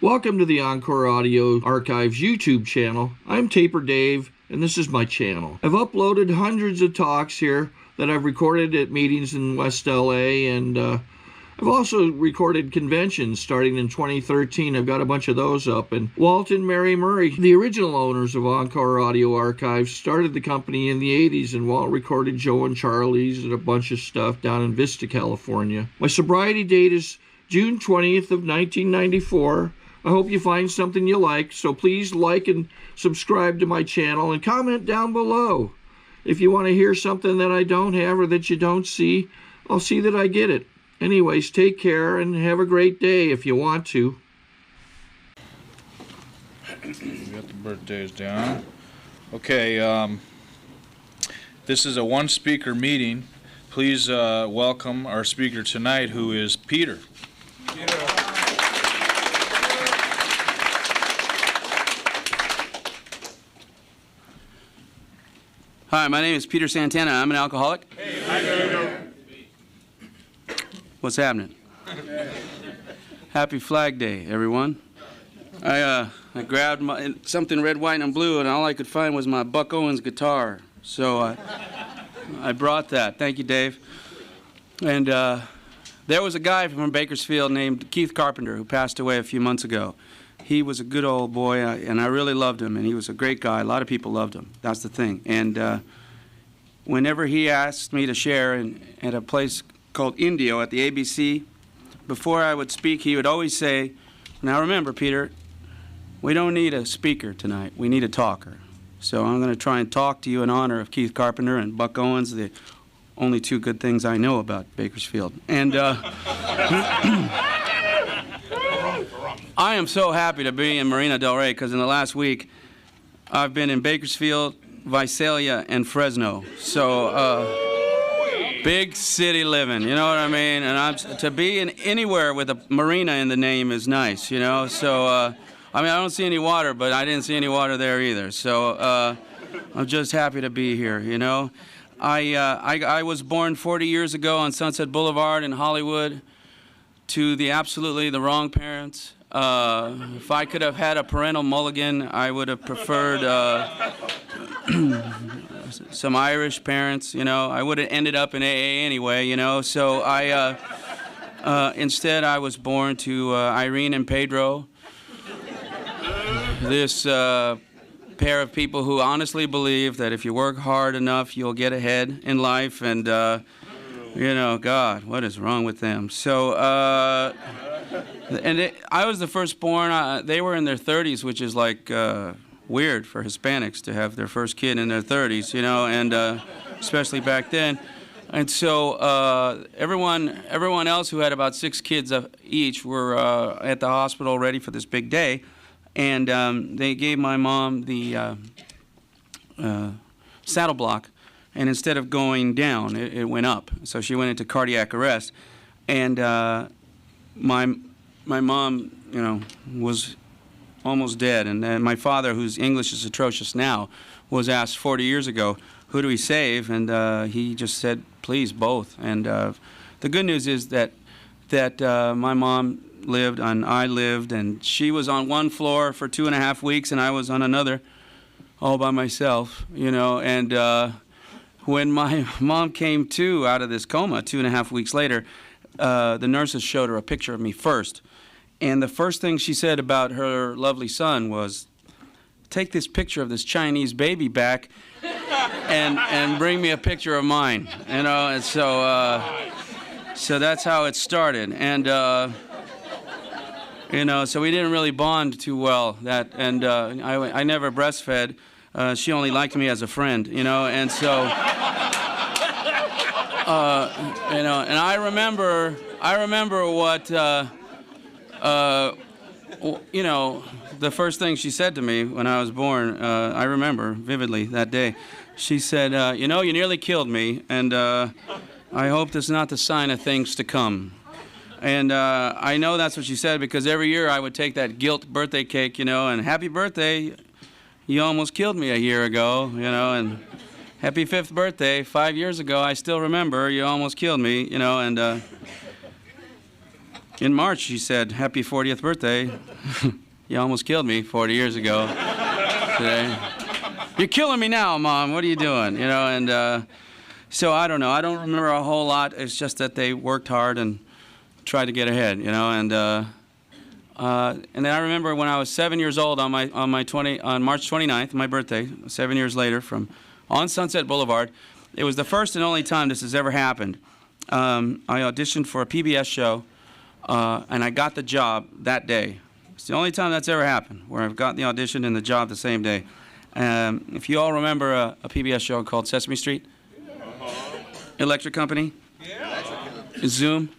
Welcome to the Encore Audio Archives YouTube channel. I'm Taper Dave, and this is my channel. I've uploaded hundreds of talks here that I've recorded at meetings in West LA, and I've also recorded conventions starting in 2013. I've got a bunch of those up. And Walt and Mary Murray, the original owners of Encore Audio Archives, started the company in the 80s, and Walt recorded Joe and Charlie's and a bunch of stuff down in Vista, California. My sobriety date is June 20th of 1994. I hope you find something you like, so please like and subscribe to my channel and comment down below. If you want to hear something that I don't have or that you don't see, I'll see that I get it. Anyways, take care and have a great day if you want to. We got the birthdays down. Okay, this is a one-speaker meeting. Please welcome our speaker tonight, who is Peter. Hi, my name is Peter Santana. I'm an alcoholic. Hey, how you doing? What's happening? Happy Flag Day, everyone. I grabbed something red, white, and blue, and all I could find was my Buck Owens guitar. So I brought that. Thank you, Dave. And there was a guy from Bakersfield named Keith Carpenter who passed away a few months ago. He was a good old boy, and I really loved him, and he was a great guy. A lot of people loved him. That's the thing. And whenever he asked me to share at a place called Indio at the ABC, before I would speak, he would always say, "Now remember, Peter, we don't need a speaker tonight. We need a talker." So I'm going to try and talk to you in honor of Keith Carpenter and Buck Owens, the only two good things I know about Bakersfield. And I am so happy to be in Marina del Rey, because in the last week I've been in Bakersfield, Visalia, and Fresno. So big city living, you know what I mean? And to be in anywhere with a marina in the name is nice, you know? So I mean, I don't see any water, but I didn't see any water there either. So I'm just happy to be here, you know? I was born 40 years ago on Sunset Boulevard in Hollywood to absolutely the wrong parents. If I could have had a parental mulligan, I would have preferred some Irish parents, you know. I would have ended up in AA anyway, you know. So instead I was born to Irene and Pedro, this pair of people who honestly believe that if you work hard enough, you'll get ahead in life. And you know, God, what is wrong with them? So, I was the firstborn. They were in their 30s, which is like weird for Hispanics to have their first kid in their 30s, you know, and especially back then. And so everyone else who had about 6 kids each were at the hospital ready for this big day, and they gave my mom the saddle block. And instead of going down, it went up. So she went into cardiac arrest. And my mom, you know, was almost dead. And my father, whose English is atrocious now, was asked 40 years ago, who do we save? And he just said, please, both. And the good news is that my mom lived and I lived. And she was on one floor for 2.5 weeks, and I was on another all by myself, you know. And when my mom came to out of this coma 2.5 weeks later, the nurses showed her a picture of me first. And the first thing she said about her lovely son was, take this picture of this Chinese baby back and bring me a picture of mine. You know, and so that's how it started. And you know, so we didn't really bond too well. I never breastfed. She only liked me as a friend, you know, and so, you know, and I remember what, you know, the first thing she said to me when I was born. I remember vividly that day. She said, you know, you nearly killed me, and I hope that's not the sign of things to come. And I know that's what she said, because every year I would take that guilt birthday cake, you know, and happy birthday. You almost killed me a year ago, you know, and happy 5th birthday. 5 years ago, I still remember, you almost killed me, you know, and in March, she said, "Happy 40th birthday." You almost killed me 40 years ago today. You're killing me now, Mom. What are you doing? You know, and so I don't know. I don't remember a whole lot. It's just that they worked hard and tried to get ahead, you know. And then I remember when I was 7 years old on March 29th, my birthday, 7 years later, on Sunset Boulevard. It was the first and only time this has ever happened. I auditioned for a PBS show, and I got the job that day. It's the only time that's ever happened, where I've got the audition and the job the same day. If you all remember a PBS show called Sesame Street, Electric Company, Zoom.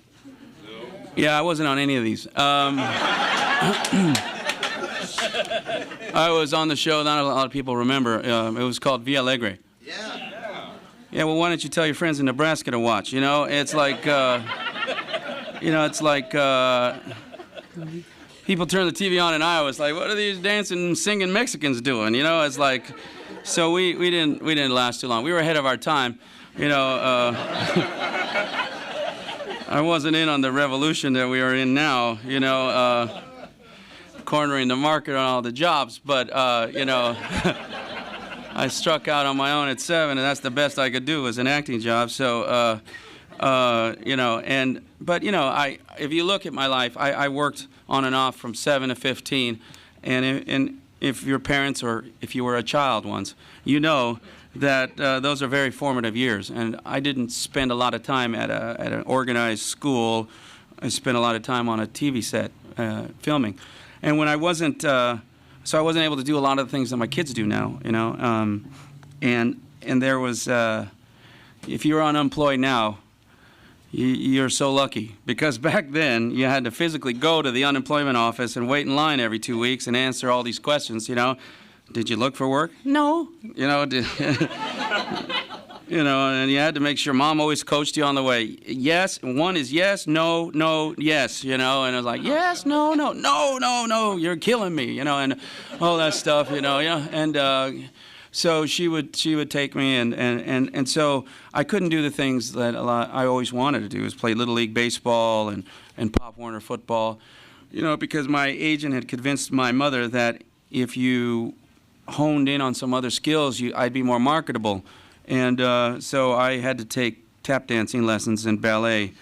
Yeah, I wasn't on any of these. I was on the show, not a lot of people remember. It was called Via Alegre. Yeah, well, why don't you tell your friends in Nebraska to watch? You know, it's like, people turn the TV on in Iowa. It's like, what are these dancing, singing Mexicans doing? You know, it's like, so we didn't last too long. We were ahead of our time. You know, I wasn't in on the revolution that we are in now. You know, cornering the market on all the jobs, but you know. I struck out on my own at 7, and that's the best I could do was an acting job. So, you know, but you know, if you look at my life, I worked on and off from 7 to 15, and if your parents or if you were a child once, you know that those are very formative years. And I didn't spend a lot of time at an organized school. I spent a lot of time on a TV set filming, and when I wasn't. So I wasn't able to do a lot of the things that my kids do now, you know. And there was, if you're unemployed now, you're so lucky. Because back then, you had to physically go to the unemployment office and wait in line every 2 weeks and answer all these questions, you know. Did you look for work? No. You know, you know, and you had to make sure Mom always coached you on the way. Yes, one is yes, no, no, yes, you know, and it was like, yes, no, no, no, no, no, you're killing me, you know, and all that stuff, you know, yeah, and so she would take me, and so I couldn't do the things that I always wanted to do, is play Little League baseball and Pop Warner football, you know, because my agent had convinced my mother that if you honed in on some other skills, I'd be more marketable. And so I had to take tap dancing lessons and ballet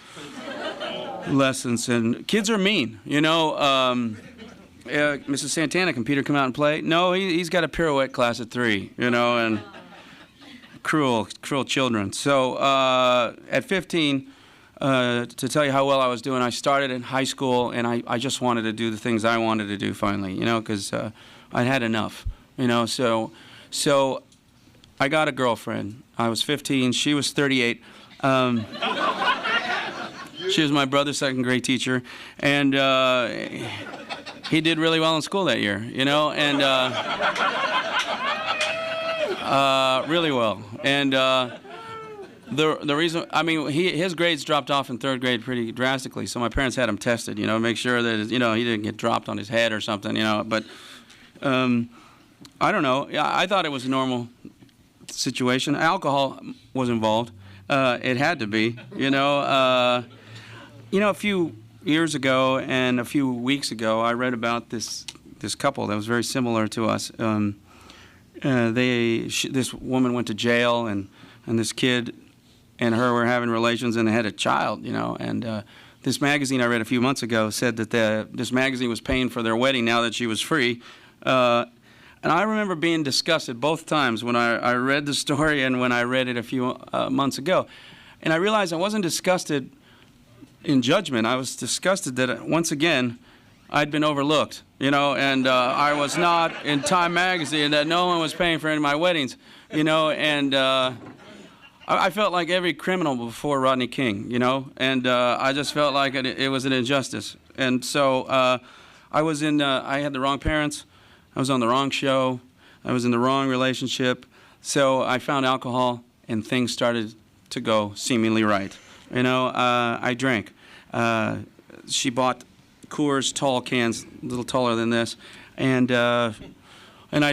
lessons. And kids are mean, you know. Mrs. Santana, can Peter come out and play? No, he's got a pirouette class at 3, you know, and cruel children. So at 15, to tell you how well I was doing, I started in high school, and I just wanted to do the things I wanted to do finally, you know, because I'd had enough, you know. So I got a girlfriend. I was 15. She was 38. She was my brother's second grade teacher, and he did really well in school that year, you know, and really well. And the reason, I mean, his grades dropped off in 3rd grade pretty drastically, so my parents had him tested, you know, make sure that, you know, he didn't get dropped on his head or something, you know. But I don't know. I thought it was a normal situation. Alcohol was involved. It had to be, you know. You know, a few years ago and a few weeks ago, I read about this couple that was very similar to us. This woman went to jail, and this kid and her were having relations, and they had a child, you know. And this magazine I read a few months ago said that this magazine was paying for their wedding now that she was free. And I remember being disgusted both times when I read the story and when I read it a few months ago. And I realized I wasn't disgusted in judgment. I was disgusted that, once again, I'd been overlooked, you know, and I was not in Time magazine, that no one was paying for any of my weddings, you know, and I felt like every criminal before Rodney King, you know, and I just felt like it was an injustice. And so I had the wrong parents. I was on the wrong show. I was in the wrong relationship. So I found alcohol, and things started to go seemingly right. You know, I drank. She bought Coors tall cans, a little taller than this, and I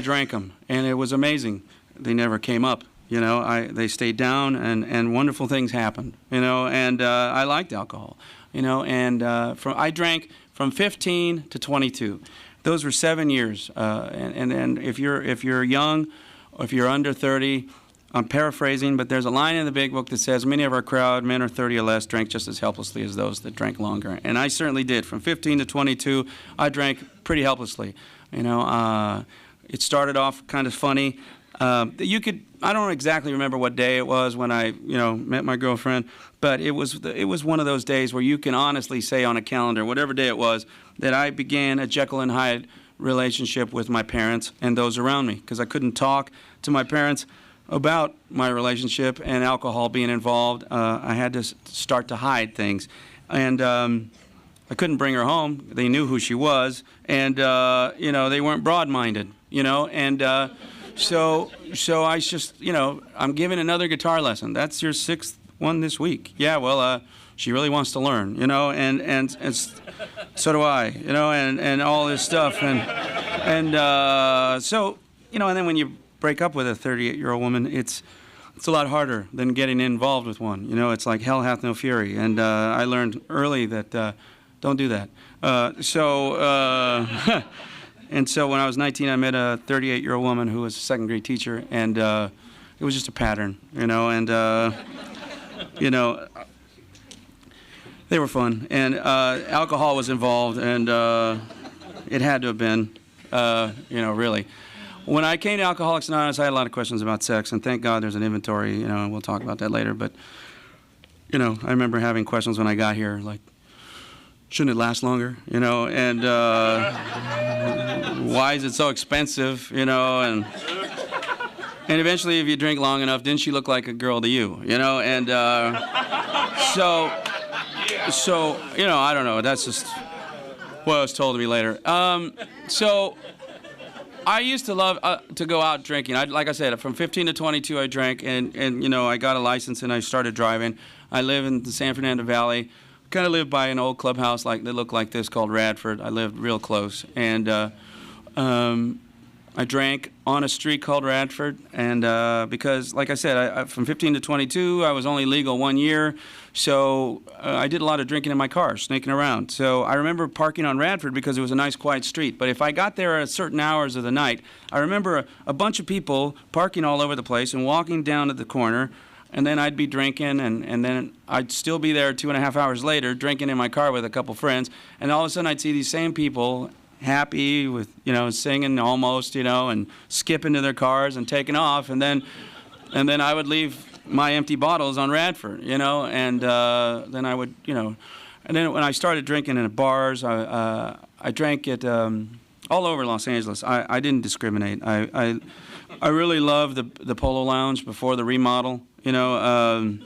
drank them, and it was amazing. They never came up. You know, they stayed down, and wonderful things happened. You know, and I liked alcohol. you know, and I drank from 15 to 22. Those were 7 years, and if you're young, or if you're under 30, I'm paraphrasing, but there's a line in the big book that says many of our crowd, men are 30 or less, drank just as helplessly as those that drank longer. And I certainly did. From 15 to 22, I drank pretty helplessly. You know, it started off kind of funny. I don't exactly remember what day it was when I, you know, met my girlfriend, but it was one of those days where you can honestly say on a calendar, whatever day it was, that I began a Jekyll and Hyde relationship with my parents and those around me, because I couldn't talk to my parents about my relationship and alcohol being involved. I had to start to hide things. And I couldn't bring her home. They knew who she was. And, you know, they weren't broad-minded, you know. And so I just, you know, I'm giving another guitar lesson. That's your 6th one this week. Yeah, well, she really wants to learn, you know, and so do I, you know, and all this stuff. And so, you know, and then when you break up with a 38-year-old woman, it's a lot harder than getting involved with one. You know, it's like hell hath no fury. And I learned early that don't do that. And so when I was 19, I met a 38-year-old woman who was a second-grade teacher, and it was just a pattern, you know, and, you know, they were fun. And alcohol was involved, and it had to have been, you know, really. When I came to Alcoholics Anonymous, I had a lot of questions about sex, and thank God there's an inventory, you know, and we'll talk about that later. But, you know, I remember having questions when I got here, like, shouldn't it last longer, you know, and why is it so expensive, you know, and eventually if you drink long enough, didn't she look like a girl to you, you know, and so, you know, I don't know, that's just what was told to me later. So I used to love to go out drinking. Like I said, from 15 to 22 I drank, and you know, I got a license and I started driving. I live in the San Fernando Valley. Kind of lived by an old clubhouse that looked like this called Radford. I lived real close, and I drank on a street called Radford, and because, like I said, from 15 to 22, I was only legal 1 year, so I did a lot of drinking in my car, sneaking around. So I remember parking on Radford because it was a nice, quiet street. But if I got there at certain hours of the night, I remember a bunch of people parking all over the place and walking down to the corner, and then I'd be drinking, and then I'd still be there 2.5 hours later, drinking in my car with a couple friends, and all of a sudden I'd see these same people happy with, you know, singing almost, you know, and skipping to their cars and taking off, and then I would leave my empty bottles on Radford, you know, and then I would, you know, and then when I started drinking in bars, I drank at all over Los Angeles. I didn't discriminate. I really loved the Polo Lounge before the remodel. You know,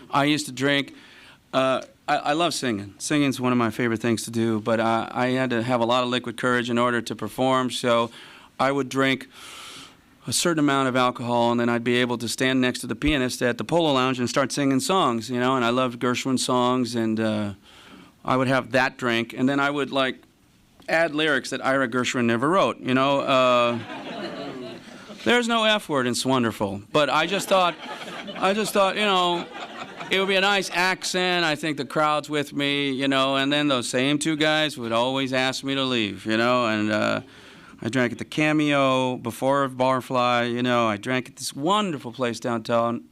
I used to drink. I love singing. Singing's one of my favorite things to do, but I had to have a lot of liquid courage in order to perform, so I would drink a certain amount of alcohol, and then I'd be able to stand next to the pianist at the Polo Lounge and start singing songs, you know, and I loved Gershwin songs, and I would have that drink, and then I would, like, add lyrics that Ira Gershwin never wrote, you know. There's no F word in Swonderful, but I just thought, you know, it would be a nice accent. I think the crowd's with me, you know, and then those same two guys would always ask me to leave, you know, and I drank at the Cameo before Barfly, you know. I drank at this wonderful place downtown,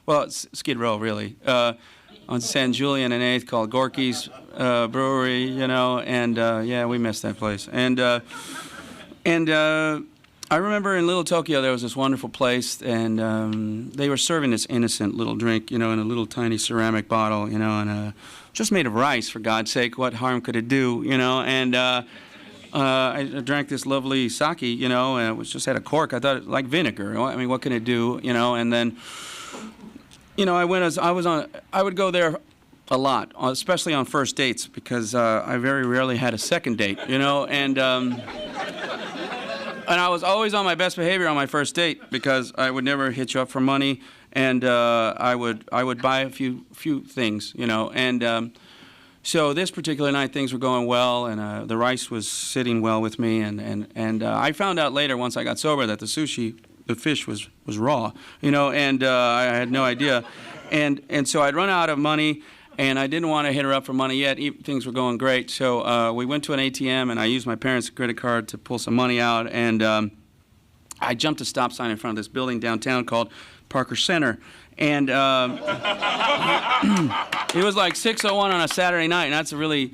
well, it's Skid Row, really, on San Julian and 8th called Gorky's Brewery, you know, and yeah, we missed that place. And I remember in Little Tokyo there was this wonderful place, and they were serving this innocent little drink, you know, in a little tiny ceramic bottle, you know, and just made of rice, for God's sake. What harm could it do, you know? And I drank this lovely sake, you know, and it was just had a cork. I thought it like vinegar. I mean, what can it do, you know? And then, you know, I would go there a lot, especially on first dates, because I very rarely had a second date, you know, and I was always on my best behavior on my first date because I would never hit you up for money, and I would buy a few things, you know, and so this particular night things were going well, and the rice was sitting well with me, and I found out later once I got sober that the fish was raw, you know, and I had no idea, and so I'd run out of money. And I didn't want to hit her up for money yet. Things were going great. So we went to an ATM, and I used my parents' credit card to pull some money out. And I jumped a stop sign in front of this building downtown called Parker Center. And it was like 6:01 on a Saturday night, and that's a really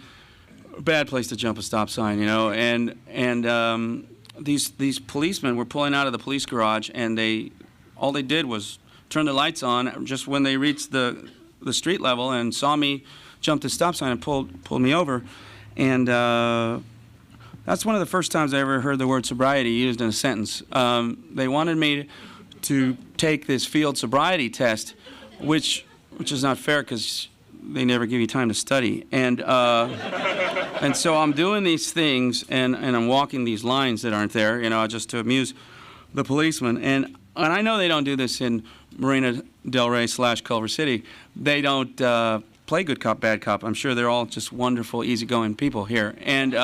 bad place to jump a stop sign, you know. And these policemen were pulling out of the police garage, and all they did was turn the lights on just when they reached the street level and saw me jump the stop sign and pulled me over. And that's one of the first times I ever heard the word sobriety used in a sentence. They wanted me to take this field sobriety test, which is not fair because they never give you time to study. And so I'm doing these things, and I'm walking these lines that aren't there, you know, just to amuse the policemen. And I know they don't do this in Marina Del Rey / Culver City. They don't play good cop, bad cop. I'm sure they're all just wonderful, easygoing people here. And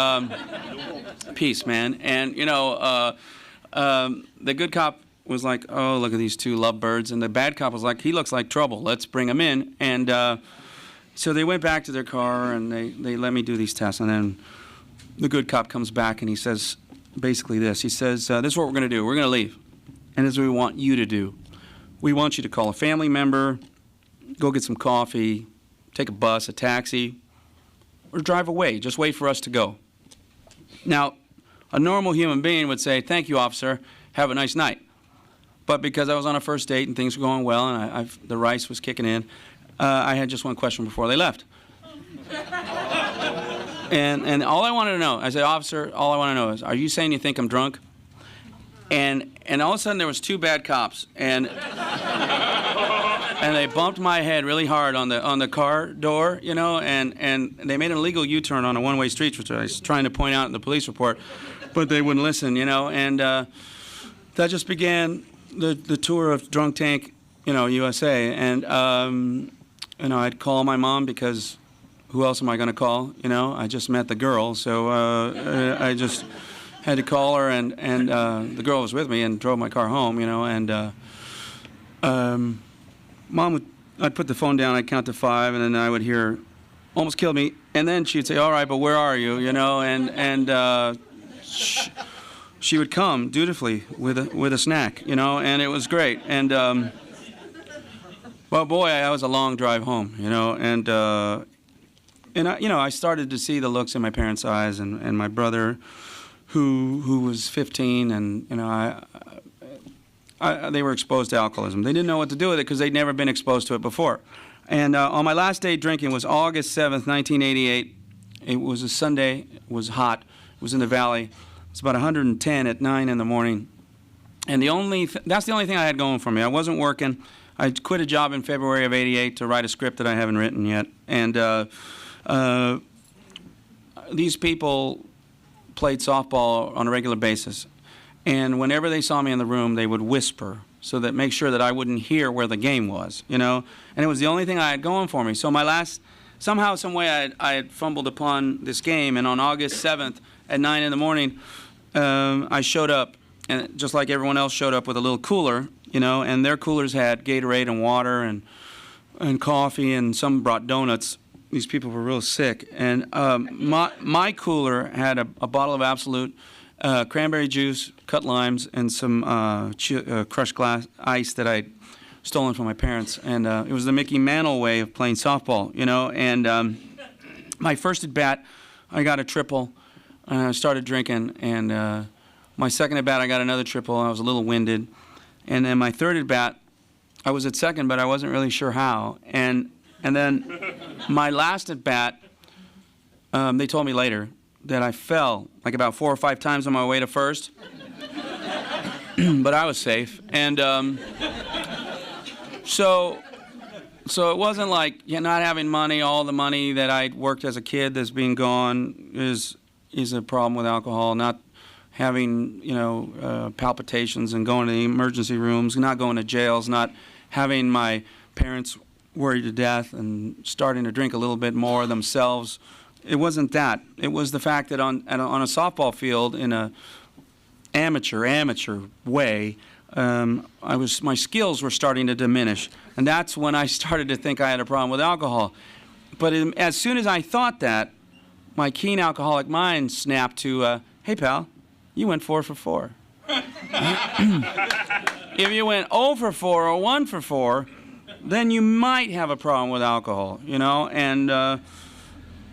peace, man. And, you know, the good cop was like, oh, look at these two lovebirds. And the bad cop was like, he looks like trouble. Let's bring him in. And so they went back to their car, and they let me do these tests. And then the good cop comes back, and he says basically this. He says, this is what we're going to do. We're going to leave. And this is what we want you to do. We want you to call a family member, go get some coffee, take a bus, a taxi, or drive away. Just wait for us to go. Now, a normal human being would say, thank you, officer. Have a nice night. But because I was on a first date and things were going well and the rice was kicking in, I had just one question before they left. And all I wanted to know, I said, officer, all I want to know is, are you saying you think I'm drunk? And all of a sudden there was two bad cops, and they bumped my head really hard on the car door, you know, and they made an illegal U-turn on a one-way street, which I was trying to point out in the police report, but they wouldn't listen, you know, and that just began the tour of Drunk Tank, you know, USA. And you know, I'd call my mom because who else am I going to call? You know, I just met the girl, so I just had to call her, and the girl was with me and drove my car home, you know. And Mom I'd put the phone down, I'd count to 5, and then I would hear, almost killed me, and then she'd say, all right, but where are you? You know, and she would come dutifully with a snack, you know, and it was great. And well, boy, that was a long drive home, you know, and I, you know, I started to see the looks in my parents' eyes, and my brother, who was 15, and you know, they were exposed to alcoholism. They didn't know what to do with it because they'd never been exposed to it before. And on my last day drinking was August 7th, 1988. It was a Sunday. It was hot. It was in the valley. It was about 110 at 9 in the morning. And that's the only thing I had going for me. I wasn't working. I quit a job in February of '88 to write a script that I haven't written yet. And these people played softball on a regular basis. And whenever they saw me in the room, they would whisper so that make sure that I wouldn't hear where the game was, you know. And it was the only thing I had going for me. So somehow, some way, I had fumbled upon this game. And on August 7th at 9 in the morning, I showed up, and just like everyone else showed up with a little cooler, you know, and their coolers had Gatorade and water and coffee, and some brought donuts. These people were real sick. And my cooler had a bottle of Absolute, cranberry juice, cut limes, and some crushed glass ice that I'd stolen from my parents. And it was the Mickey Mantle way of playing softball, you know. And my first at bat, I got a triple, and I started drinking. And my second at bat, I got another triple. I was a little winded. And then my third at bat, I was at second, but I wasn't really sure how. And then my last at bat, they told me later that I fell like about 4 or 5 times on my way to first, but I was safe. And so it wasn't like not having money. All the money that I'd worked as a kid that's being gone is a problem with alcohol. Not having, you know, palpitations and going to the emergency rooms, not going to jails, not having my parents worried to death and starting to drink a little bit more themselves. It wasn't that. It was the fact that on a softball field in a amateur way, my skills were starting to diminish, and that's when I started to think I had a problem with alcohol. as soon as I thought that, my keen alcoholic mind snapped to, hey, pal, you went 4 for 4. If you went 0 for 4 or 1 for 4, then you might have a problem with alcohol, you know? And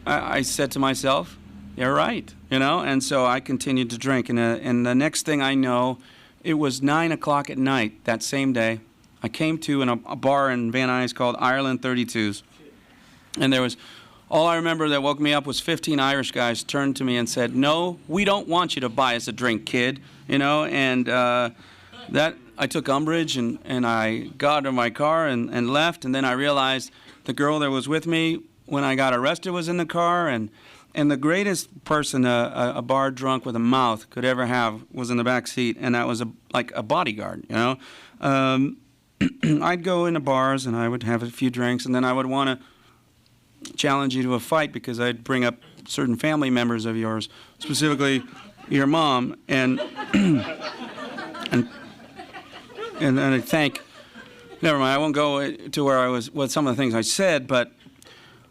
I said to myself, you're right, you know? And so I continued to drink. And the next thing I know, it was 9 o'clock at night that same day. I came to in a bar in Van Nuys called Ireland 32s. And there was, all I remember that woke me up was 15 Irish guys turned to me and said, no, we don't want you to buy us a drink, kid, you know? And that, I took umbrage, and I got in my car and left. And then I realized the girl that was with me when I got arrested was in the car. And the greatest person a bar drunk with a mouth could ever have was in the back seat, and that was like a bodyguard, you know? I'd go into bars, and I would have a few drinks, and then I would want to challenge you to a fight because I'd bring up certain family members of yours, specifically your mom, and I think, never mind, I won't go to where I was, what some of the things I said, but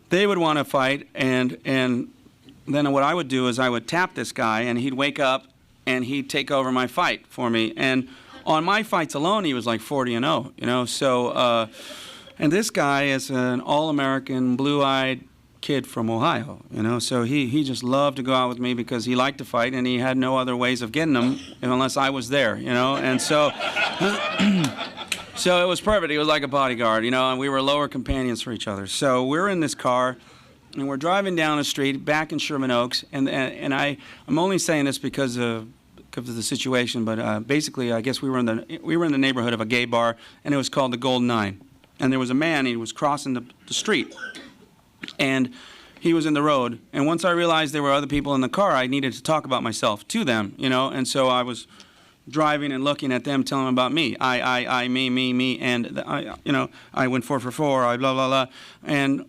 they would want to fight, and then what I would do is I would tap this guy, and he'd wake up, and he'd take over my fight for me. And on my fights alone, he was like 40-0, you know. So, and this guy is an all-American, blue-eyed kid from Ohio, you know. So he just loved to go out with me because he liked to fight, and he had no other ways of getting them unless I was there, you know. And so, so it was perfect. He was like a bodyguard, you know, and we were lower companions for each other. So we're in this car, and we're driving down a street back in Sherman Oaks, and I'm only saying this because of the situation, but basically, I guess we were in the neighborhood of a gay bar, and it was called the Golden Nine. And there was a man, he was crossing the street, and he was in the road. And once I realized there were other people in the car, I needed to talk about myself to them, you know. And so I was driving and looking at them, telling them about me. I, me, and you know, I went 4 for 4. I blah blah blah, and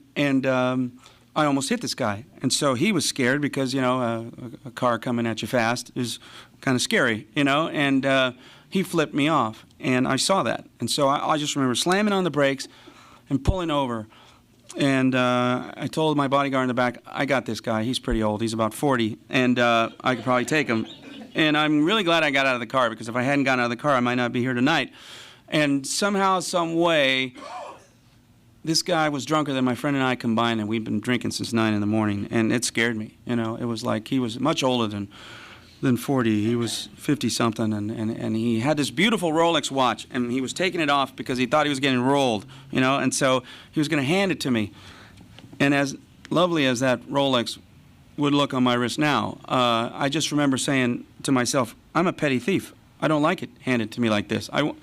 I almost hit this guy. And so he was scared because, you know, a car coming at you fast is kind of scary, you know, and he flipped me off, and I saw that. And so I just remember slamming on the brakes and pulling over, and I told my bodyguard in the back, I got this guy. He's pretty old. He's about 40, and I could probably take him. And I'm really glad I got out of the car, because if I hadn't gotten out of the car, I might not be here tonight. And somehow, some way, this guy was drunker than my friend and I combined, and we'd been drinking since 9 in the morning, and it scared me. You know, it was like he was much older than 40. He was 50-something, and he had this beautiful Rolex watch, and he was taking it off because he thought he was getting rolled, you know, and so he was going to hand it to me. And as lovely as that Rolex would look on my wrist now, I just remember saying to myself, I'm a petty thief. I don't like it handed to me like this. I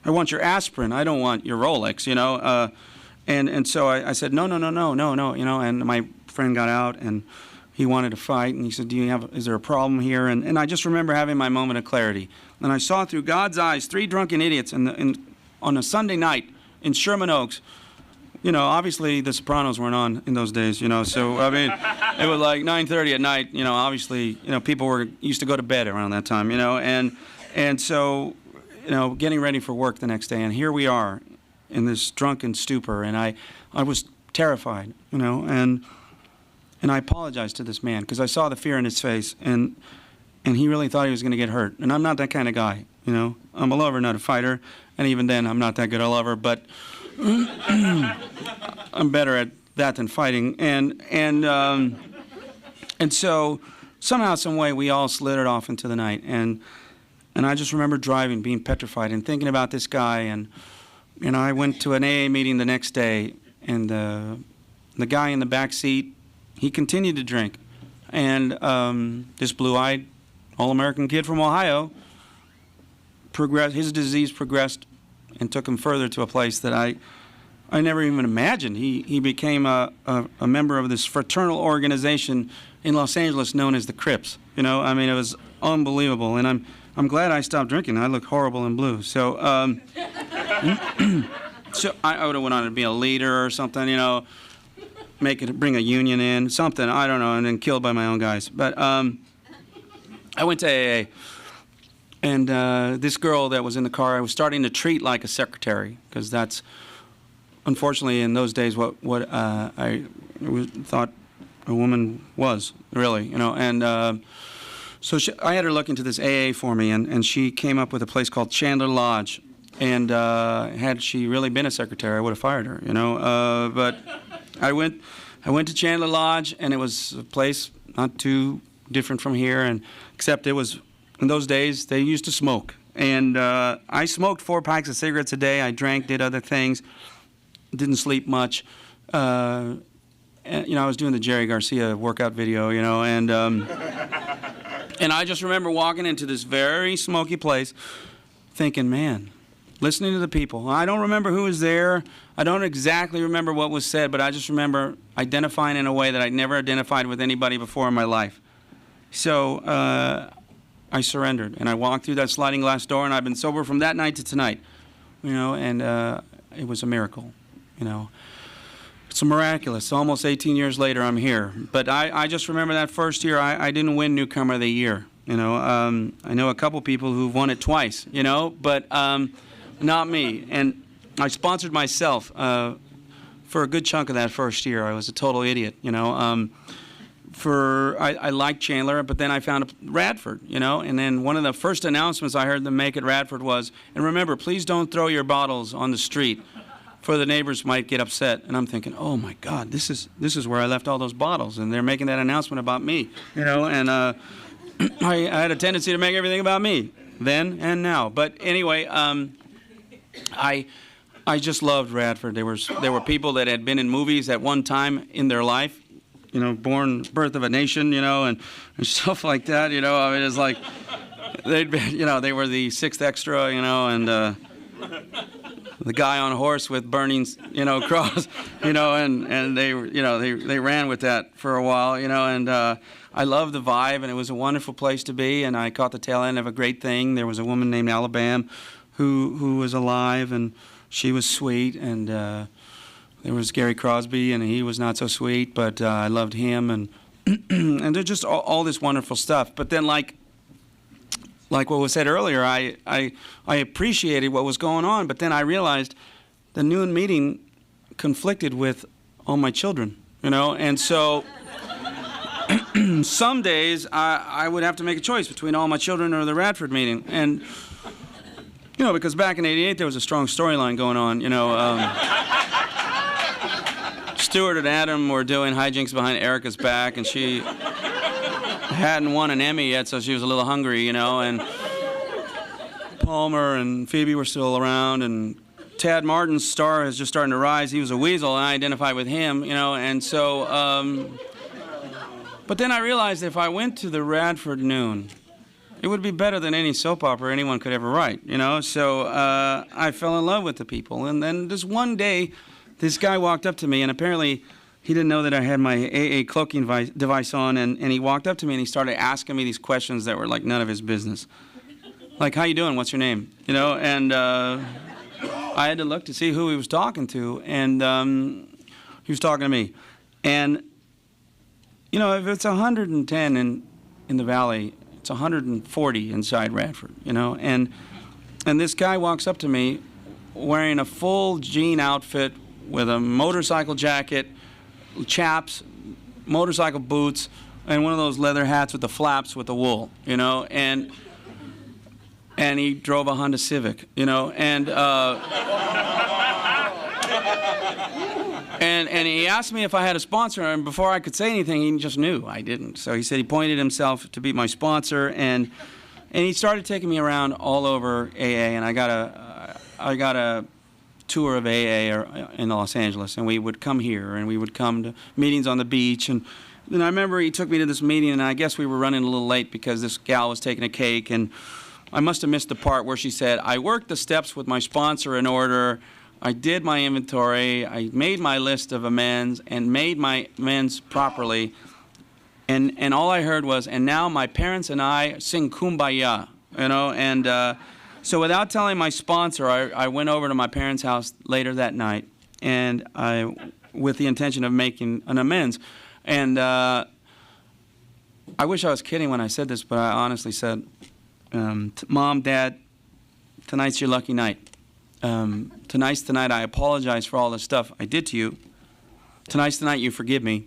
want your aspirin. I don't want your Rolex, you know. And so I said, no, you know, and my friend got out, and he wanted to fight, and he said, is there a problem here? And I just remember having my moment of clarity. And I saw through God's eyes 3 drunken idiots on a Sunday night in Sherman Oaks. You know, obviously the Sopranos weren't on in those days, you know, so, I mean, it was like 9:30 at night, you know, obviously, you know, people used to go to bed around that time, you know, and so, you know, getting ready for work the next day, and here we are in this drunken stupor, and I was terrified, you know, and I apologized to this man because I saw the fear in his face, and he really thought he was going to get hurt, and I'm not that kind of guy, you know. I'm a lover, not a fighter, and even then I'm not that good a lover, but I'm better at that than fighting, and so somehow, some way, we all slid it off into the night, and I just remember driving, being petrified, and thinking about this guy, and I went to an AA meeting the next day, and the guy in the back seat, he continued to drink, and this blue-eyed, all-American kid from Ohio his disease progressed and took him further to a place that I never even imagined. He became a member of this fraternal organization in Los Angeles known as the Crips. You know, I mean, it was unbelievable, and I'm glad I stopped drinking. I look horrible in blue. So, so I would have went on to be a leader or something, you know, bring a union in, something, I don't know, and then killed by my own guys. But I went to AA, and this girl that was in the car, I was starting to treat like a secretary, because that's, unfortunately, in those days, what I thought a woman was, really, you know. And so I had her look into this AA for me, and she came up with a place called Chandler Lodge. And had she really been a secretary, I would have fired her, you know. But I went to Chandler Lodge, and it was a place not too different from here, and except it was, in those days, they used to smoke. And I smoked 4 packs of cigarettes a day. I drank, did other things, didn't sleep much. And, you know, I was doing the Jerry Garcia workout video, you know, and I just remember walking into this very smoky place thinking, man, listening to the people. I don't remember who was there. I don't exactly remember what was said, but I just remember identifying in a way that I'd never identified with anybody before in my life. So I surrendered, and I walked through that sliding glass door, and I've been sober from that night to tonight, you know, and it was a miracle, you know. It's miraculous. Almost 18 years later, I'm here. But I just remember that first year, I didn't win Newcomer of the Year, you know. I know a couple people who've won it twice, you know, but not me. And I sponsored myself for a good chunk of that first year. I was a total idiot, you know. I liked Chandler, but then I found Radford, you know, and then one of the first announcements I heard them make at Radford was, and remember, please don't throw your bottles on the street, for the neighbors might get upset. And I'm thinking, oh my God, this is where I left all those bottles, and they're making that announcement about me, you know, and I had a tendency to make everything about me then and now. But anyway, I just loved Radford. There were people that had been in movies at one time in their life, you know, Birth of a Nation, you know, and stuff like that, you know. I mean, it's like they'd been, you know, they were the 6th extra, you know, and the guy on a horse with burning, you know, cross, you know, and they, you know, they ran with that for a while, you know, and I loved the vibe, and it was a wonderful place to be, and I caught the tail end of a great thing. There was a woman named Alabama who was alive, and she was sweet, and there was Gary Crosby, and he was not so sweet, but I loved him, and and there's just all this wonderful stuff. But then, like what was said earlier, I appreciated what was going on, but then I realized the noon meeting conflicted with all my children, you know, and so some days I would have to make a choice between all my children or the Radford meeting, and you know, because back in '88 there was a strong storyline going on, you know. Stuart and Adam were doing hijinks behind Erica's back, and she hadn't won an Emmy yet, so she was a little hungry, you know, and Palmer and Phoebe were still around, and Tad Martin's star is just starting to rise. He was a weasel, and I identified with him, you know, and so, but then I realized if I went to the Radford Noon, it would be better than any soap opera anyone could ever write, you know, so I fell in love with the people, and then just one day, this guy walked up to me, and apparently he didn't know that I had my AA cloaking device on, and he walked up to me and he started asking me these questions that were like none of his business. Like, how you doing? What's your name? You know, and I had to look to see who he was talking to, and he was talking to me. And, you know, if it's 110 in the valley, it's 140 inside Radford, you know, and this guy walks up to me wearing a full jean outfit with a motorcycle jacket, chaps, motorcycle boots, and one of those leather hats with the flaps with the wool, you know, and he drove a Honda Civic, you know, and he asked me if I had a sponsor, and before I could say anything, he just knew I didn't. So he said he pointed himself to be my sponsor, and he started taking me around all over AA, and I got a tour of AA in Los Angeles, and we would come here, and we would come to meetings on the beach, and then I remember he took me to this meeting, and I guess we were running a little late because this gal was taking a cake, and I must have missed the part where she said, I worked the steps with my sponsor in order, I did my inventory, I made my list of amends, and made my amends properly, and all I heard was, and now my parents and I sing Kumbaya, you know, and so without telling my sponsor, I went over to my parents' house later that night, and with the intention of making an amends. And I wish I was kidding when I said this, but I honestly said, Mom, Dad, tonight's your lucky night. Tonight's the night I apologize for all the stuff I did to you. Tonight's the night you forgive me.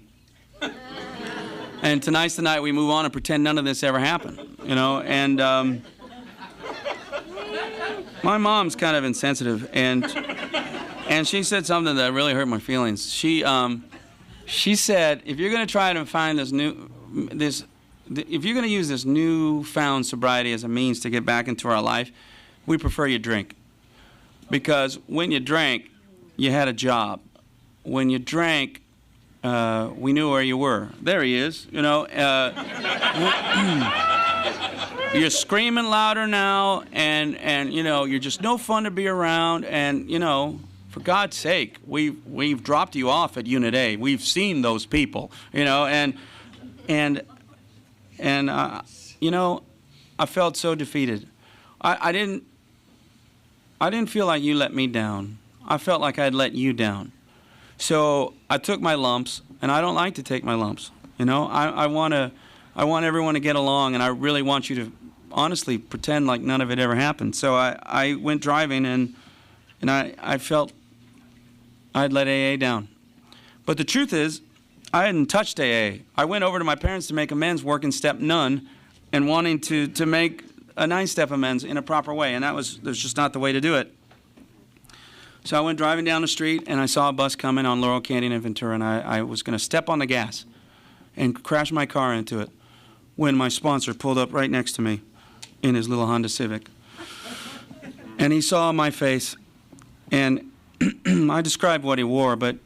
And tonight's the night we move on and pretend none of this ever happened, you know. And my mom's kind of insensitive, and she said something that really hurt my feelings. She said, if you're going to try to find if you're going to use this newfound sobriety as a means to get back into our life, we prefer you drink. Because when you drank, you had a job. When you drank, we knew where you were. There he is, you know. You're screaming louder now, and you know, you're just no fun to be around, and, you know, for God's sake, we've dropped you off at Unit A. We've seen those people, you know, and you know, I felt so defeated. I didn't feel like you let me down. I felt like I'd let you down. So I took my lumps, and I don't like to take my lumps. You know, I want everyone to get along, and I really want you to honestly pretend like none of it ever happened. So I went driving, and I felt I'd let AA down. But the truth is, I hadn't touched AA. I went over to my parents to make amends, working step none, and wanting to make a 9-step amends in a proper way, and there's just not the way to do it. So I went driving down the street, and I saw a bus coming on Laurel Canyon and Ventura, and I was going to step on the gas and crash my car into it when my sponsor pulled up right next to me in his little Honda Civic. And he saw my face, and I described what he wore, but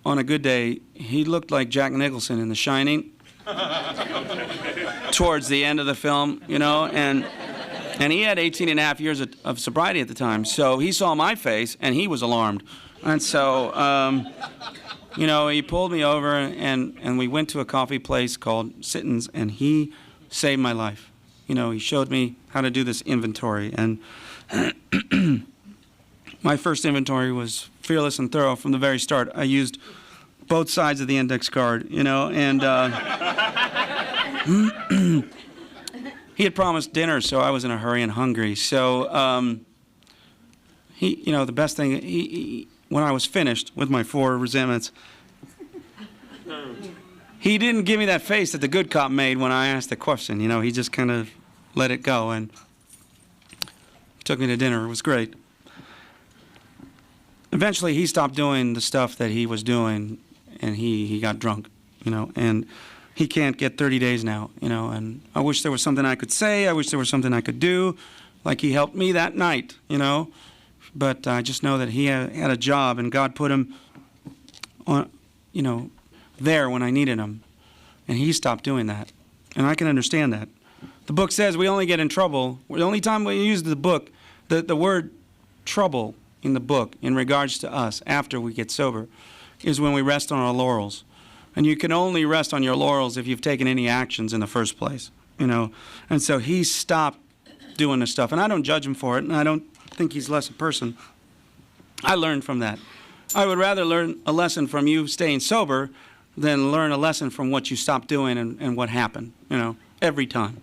on a good day, he looked like Jack Nicholson in The Shining towards the end of the film, you know, and he had 18 and a half years of sobriety at the time. So he saw my face, and he was alarmed. And so, you know, he pulled me over, and we went to a coffee place called Sitton's, and he saved my life. You know, he showed me how to do this inventory. And my first inventory was fearless and thorough from the very start. I used both sides of the index card, you know, and he had promised dinner, so I was in a hurry and hungry. So you know, the best thing, when I was finished with my 4 resentments, he didn't give me that face that the good cop made when I asked the question. You know, he just kind of let it go and took me to dinner. It was great. Eventually, he stopped doing the stuff that he was doing, and he got drunk, you know, and he can't get 30 days now, you know, and I wish there was something I could say. I wish there was something I could do, like he helped me that night, you know, but I just know that he had a job, and God put him on, you know, there when I needed him, and he stopped doing that, and I can understand that. The book says we only get in trouble, the only time we use the book, the word trouble in the book in regards to us after we get sober is when we rest on our laurels. And you can only rest on your laurels if you've taken any actions in the first place, you know. And so he stopped doing this stuff, and I don't judge him for it, and I don't think he's less a person. I learned from that. I would rather learn a lesson from you staying sober than learn a lesson from what you stopped doing and what happened, you know, every time.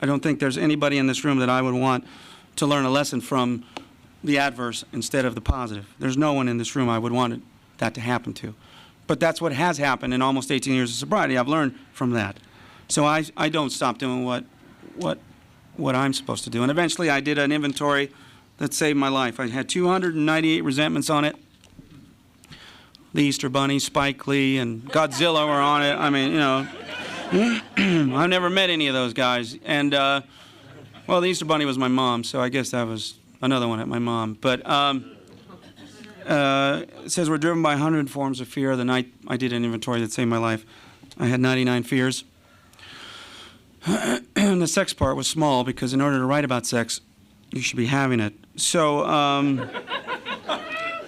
I don't think there's anybody in this room that I would want to learn a lesson from the adverse instead of the positive. There's no one in this room I would want that to happen to. But that's what has happened in almost 18 years of sobriety. I've learned from that. So I don't stop doing what I'm supposed to do. And eventually I did an inventory that saved my life. I had 298 resentments on it. The Easter Bunny, Spike Lee, and Godzilla were on it. I mean, you know, I've never met any of those guys. And, well, the Easter Bunny was my mom, so I guess that was another one at my mom. But it says we're driven by 100 forms of fear. The night I did an inventory that saved my life, I had 99 fears. And the sex part was small because in order to write about sex, you should be having it. So,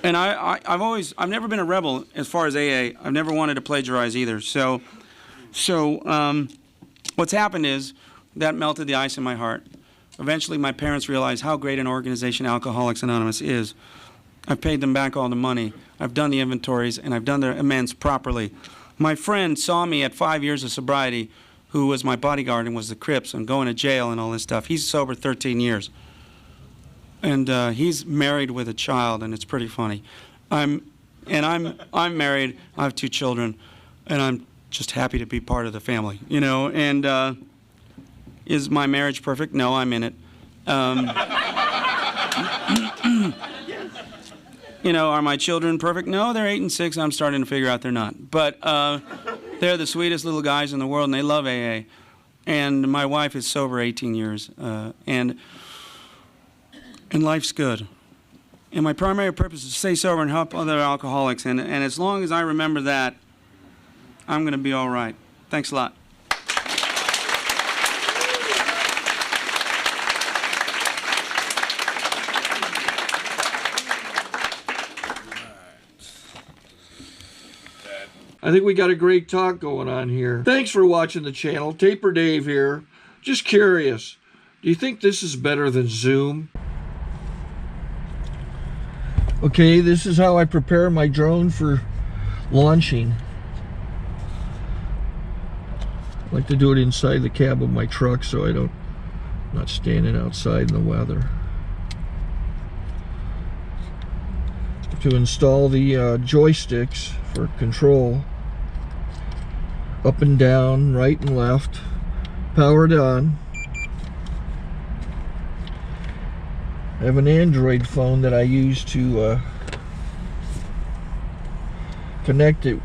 and I've never been a rebel as far as AA. I've never wanted to plagiarize either. So what's happened is that melted the ice in my heart. Eventually, my parents realized how great an organization Alcoholics Anonymous is. I've paid them back all the money. I've done the inventories, and I've done their amends properly. My friend saw me at 5 years of sobriety, who was my bodyguard and was the Crips and going to jail and all this stuff. He's sober 13 years. And he's married with a child, and it's pretty funny. I'm And I'm married. I have 2 children, and I'm just happy to be part of the family, you know. And is my marriage perfect? No, I'm in it. You know, are my children perfect? No, they're 8 and 6. I'm starting to figure out they're not. But they're the sweetest little guys in the world, and they love AA. And my wife is sober 18 years, and life's good. And my primary purpose is to stay sober and help other alcoholics. And as long as I remember that, I'm going to be all right. Thanks a lot. I think we got a great talk going on here. Thanks for watching the channel. Taper Dave here. Just curious, do you think this is better than Zoom? Okay, this is how I prepare my drone for launching. I like to do it inside the cab of my truck so I'm not standing outside in the weather. To install the joysticks for control, up and down, right and left, powered on. I have an Android phone that I use to connect it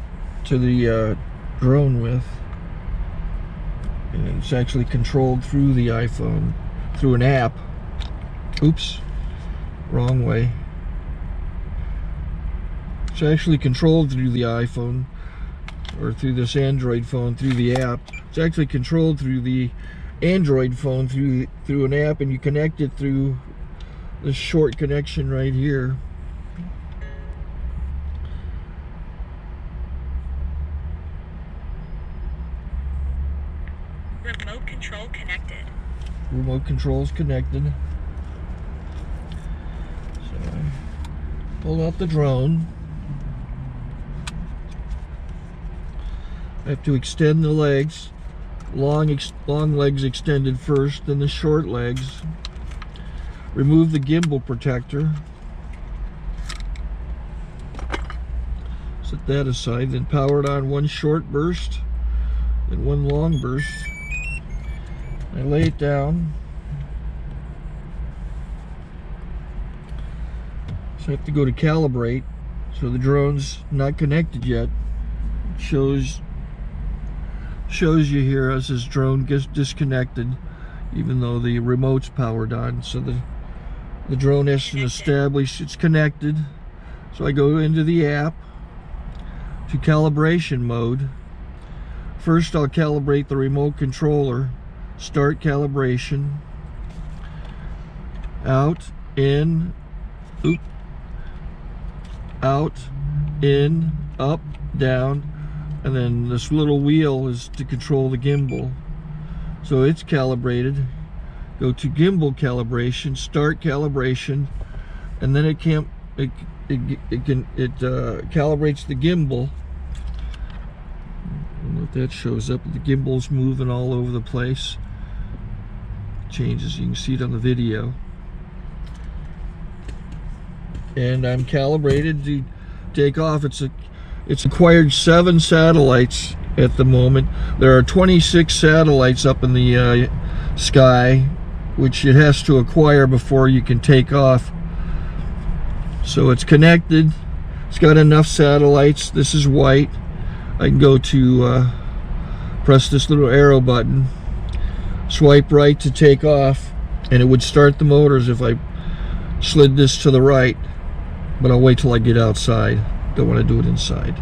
to the drone with, and it's actually controlled through the iPhone, through an app. Oops, wrong way. It's actually controlled through the iPhone, or through this Android phone, through the app. It's actually controlled through the Android phone, through an app, and you connect it through this short connection right here. Remote control connected. Remote control's connected. So I pull out the drone. I have to extend the legs, long legs extended first, then the short legs. Remove the gimbal protector. Set that aside, then power it on one short burst, then one long burst. I lay it down. So I have to go to calibrate. So the drone's not connected yet. It shows you here as this drone gets disconnected, even though the remote's powered on. So the drone has to establish it's connected. So I go into the app to calibration mode. First I'll calibrate the remote controller. Start calibration. Out, in, oop, out, in, up, down. And then this little wheel is to control the gimbal. So it's calibrated. Go to gimbal calibration, start calibration, and then it calibrates the gimbal. I don't know if that shows up. The gimbal's moving all over the place. Changes, you can see it on the video. And I'm calibrated to take off. It's acquired 7 satellites at the moment. There are 26 satellites up in the sky, which it has to acquire before you can take off. So it's connected. It's got enough satellites. This is white. I can go to press this little arrow button, swipe right to take off, and it would start the motors if I slid this to the right. But I'll wait till I get outside. Don't want to do it inside.